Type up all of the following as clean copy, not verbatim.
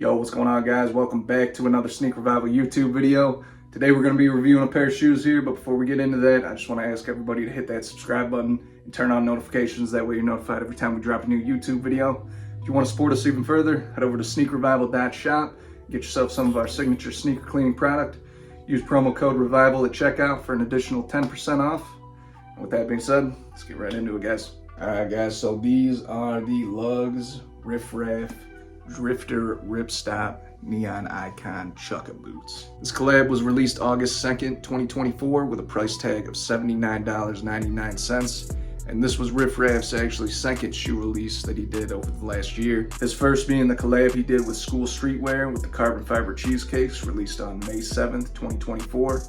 Yo, what's going on, guys? Welcome back to another Sneak Revival YouTube video. Today we're going to be reviewing a pair of shoes here, but before we get into that, I just want to ask everybody to hit that subscribe button and turn on notifications. That way you're notified every time we drop a new YouTube video. If you want to support us even further, head over to sneakrevival.shop, get yourself some of our signature sneaker cleaning product. Use promo code REVIVAL at checkout for an additional 10% off. And with that being said, let's get right into it, guys. Alright guys, so these are the Lugz Riff Raff Drifter Ripstop Neon Icon Chukka boots. This collab was released August 2nd, 2024 with a price tag of $79.99. And this was Riff Raff's actually second shoe release that he did over the last year. His first being the collab he did with School Streetwear with the carbon fiber cheesecakes, released on May 7th, 2024.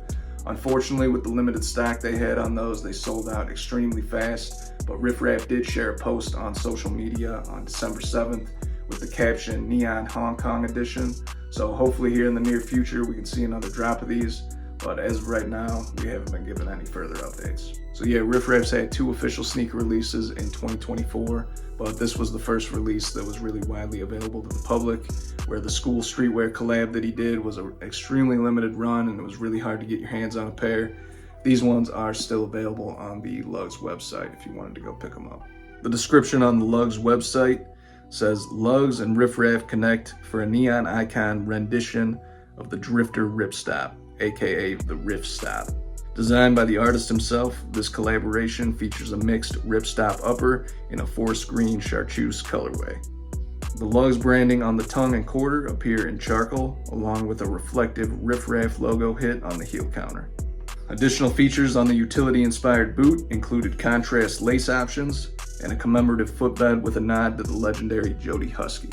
Unfortunately, with the limited stock they had on those, they sold out extremely fast. But Riff Raff did share a post on social media on December 7th with the caption Neon Hong Kong Edition. So hopefully here in the near future we can see another drop of these. But as of right now, we haven't been given any further updates. So yeah, Riff Raff's had two official sneaker releases in 2024, but this was the first release that was really widely available to the public, where the School Streetwear collab that he did was an extremely limited run and it was really hard to get your hands on a pair. These ones are still available on the Lugz website if you wanted to go pick them up. The description on the Lugz website says, Lugz and Riff Raff connect for a neon icon rendition of the Drifter Ripstop, aka the Ripstop. Designed by the artist himself, this collaboration features a mixed Ripstop upper in a forest green chartreuse colorway. The Lugz branding on the tongue and quarter appear in charcoal, along with a reflective Riff Raff logo hit on the heel counter. Additional features on the utility-inspired boot included contrast lace options and a commemorative footbed with a nod to the legendary Jody Husky.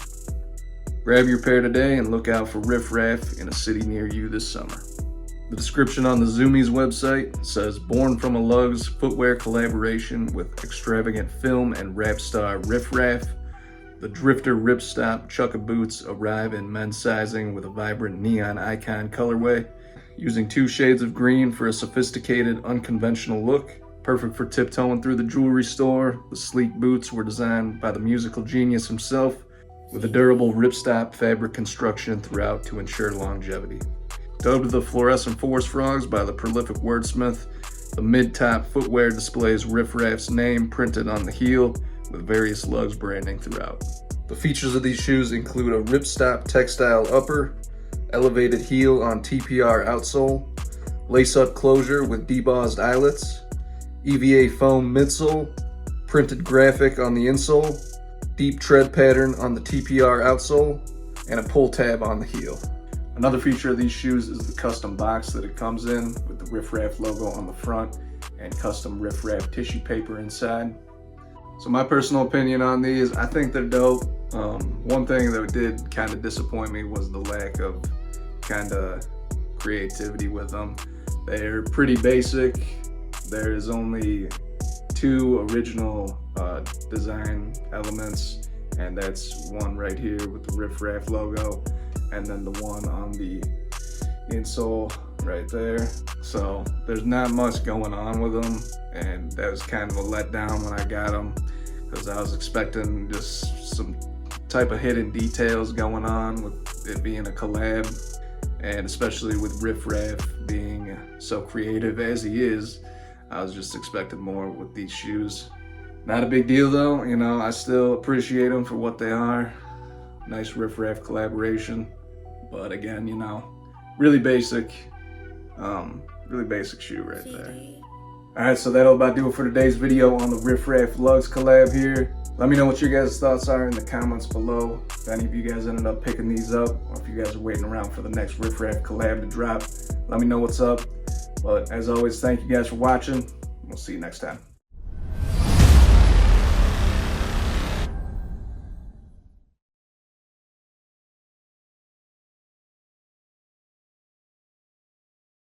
Grab your pair today and look out for Riff Raff in a city near you this summer. The description on the Zoomies website says, born from a Lugz footwear collaboration with extravagant film and rap star Riff Raff, the Drifter Ripstop Chukka boots arrive in men's sizing with a vibrant neon icon colorway, using two shades of green for a sophisticated, unconventional look. Perfect for tiptoeing through the jewelry store, the sleek boots were designed by the musical genius himself, with a durable ripstop fabric construction throughout to ensure longevity. Dubbed the Fluorescent Forest Frogs by the prolific wordsmith, the mid-top footwear displays Riff Raff's name printed on the heel with various Lugz branding throughout. The features of these shoes include a ripstop textile upper, elevated heel on TPR outsole, lace-up closure with debossed eyelets, EVA foam midsole, printed graphic on the insole, deep tread pattern on the TPR outsole, and a pull tab on the heel. Another feature of these shoes is the custom box that it comes in with the Riff Raff logo on the front and custom Riff Raff tissue paper inside. So my personal opinion on these, I think they're dope. One thing that did kind of disappoint me was the lack of kind of creativity with them. They're pretty basic. There's only two original design elements, and that's one right here with the Riff Raff logo, and then the one on the insole right there. So there's not much going on with them, and that was kind of a letdown when I got them, because I was expecting just some type of hidden details going on with it being a collab, and especially with Riff Raff being so creative as he is, I was just expecting more with these shoes. Not a big deal though, you know, I still appreciate them for what they are. Nice Riff Raff collaboration. But again, you know, really basic shoe right there. Alright, so that'll about do it for today's video on the Riff Raff Lugz collab here. Let me know what your guys' thoughts are in the comments below. If any of you guys ended up picking these up, or if you guys are waiting around for the next Riff Raff collab to drop, let me know what's up. But as always, thank you guys for watching. We'll see you next time.